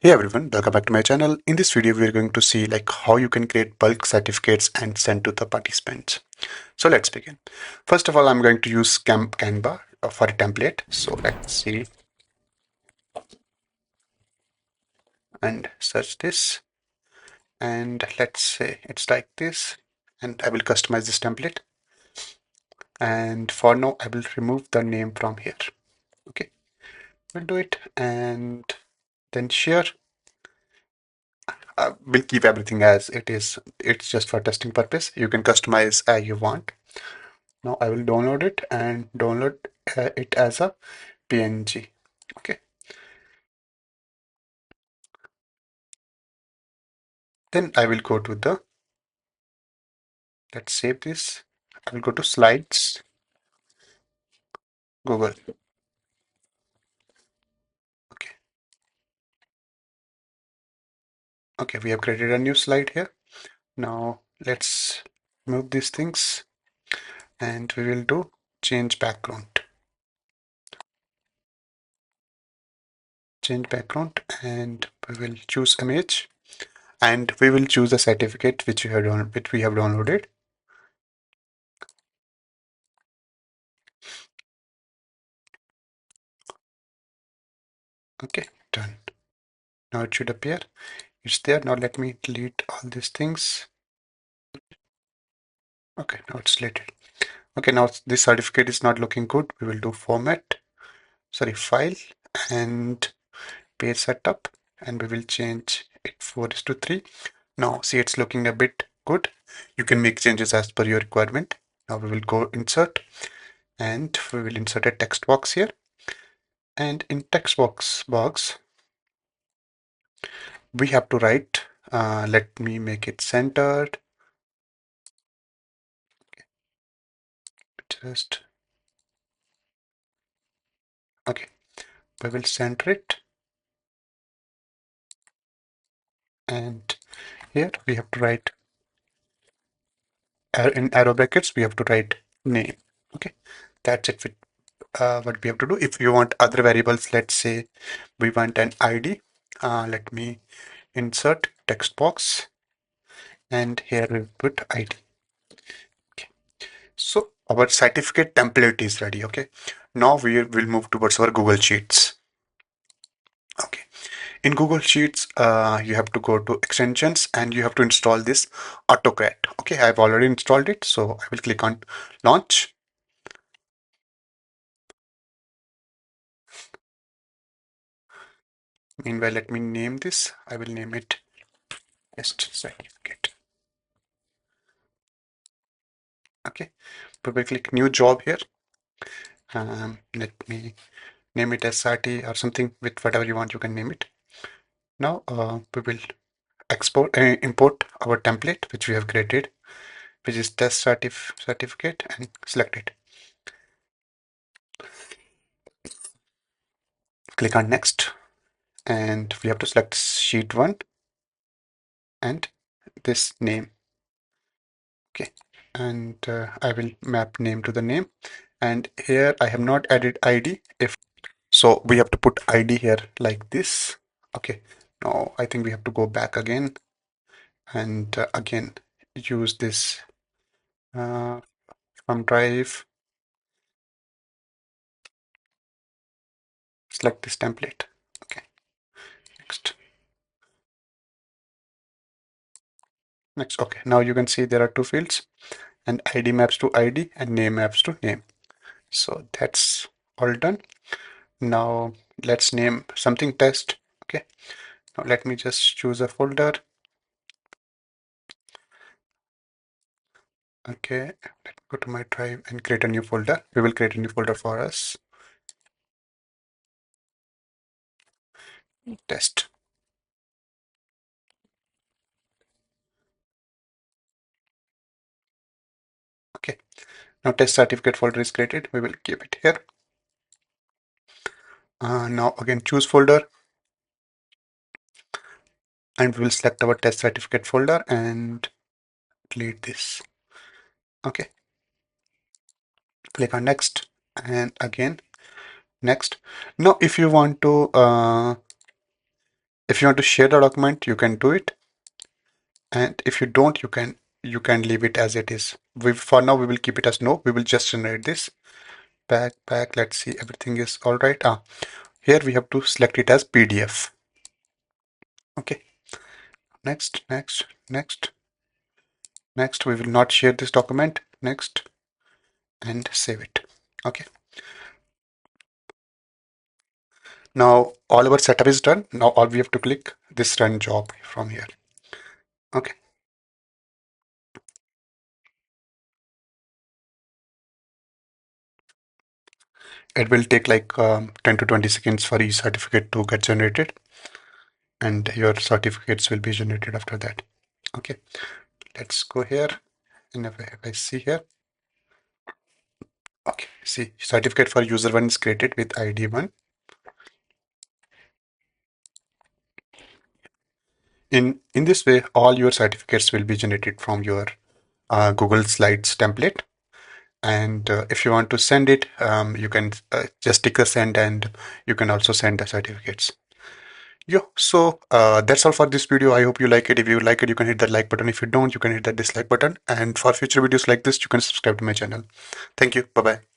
Hey everyone, welcome back to my channel. In this video, we're going to see how you can create bulk certificates and send to the participants. So let's begin. First of all, I'm going to use Canva for a template. So let's see and search this. And let's say it's like this. And I will customize this template. And for now, I will remove the name from here. Okay, we'll do it and then share. We'll keep everything as it is. It's just for testing purpose. You can customize as you want. Now I will download it and download it as a PNG. Okay. Then I will go to let's save this. I will go to slides, Google. Okay. Okay, we have created a new slide here. Now let's move these things and we will do change background. Change background and we will choose image and we will choose a certificate which we have downloaded. Okay, done. Now it should appear. It's there. Now let me delete all these things. Okay, now it's deleted. Okay, now this certificate is not looking good. We will do file and page setup and we will change it 4:3. Now see it's looking a bit good. You can make changes as per your requirement. Now we will go insert and we will insert a text box here. And in text box we have to write, let me make it centered. Just, okay, we will center it. And here we have to write in arrow brackets, we have to write name. Okay, that's it with what we have to do. If you want other variables, let's say we want an ID. Let me insert text box and here we put ID. Okay. So our certificate template is ready. Okay, now we will move towards our Google Sheets. Okay, in Google Sheets, you have to go to extensions and you have to install this AutoCAD. Okay, I've already installed it, so I will click on launch. Meanwhile, let me name this. I will name it test certificate. Okay, we will click new job here. Let me name it SRT or something with whatever you want, you can name it. Now we will import our template which we have created, which is test certificate, and select it. Click on next and we have to select sheet 1 and this name. Okay, and I will map name to the name, and here I have not added ID. If so, we have to put ID here like this. Okay, now I think we have to go back again and again use this from drive, select this template. Okay, next. Okay, now you can see there are two fields, and ID maps to ID and name maps to name. So that's all done. Now let's name something test. Okay, now let me just choose a folder. Okay, let's go to my drive and create a new folder. We will create a new folder for us. Test. Okay, now test certificate folder is created. We will keep it here. Now again choose folder and we will select our test certificate folder and delete this. Okay, click on next and again next. Now if you want to If you want to share the document, you can do it. And if you don't, you can leave it as it is. For now, we will keep it as no. We will just generate this. Back. Let's see, everything is all right. Here we have to select it as PDF. Okay. Next. We will not share this document. Next, and save it. Okay. Now all our setup is done. Now all we have to click this run job from here. Okay. It will take like 10 to 20 seconds for each certificate to get generated, and your certificates will be generated after that. Okay. Let's go here, and if I see here, okay, see, certificate for user 1 is created with ID 1. In this way, all your certificates will be generated from your Google Slides template. And if you want to send it, you can just tick the send, and you can also send the certificates. Yeah, so that's all for this video. I hope you like it. If you like it, you can hit that like button. If you don't, you can hit that dislike button. And for future videos like this, you can subscribe to my channel. Thank you. Bye bye.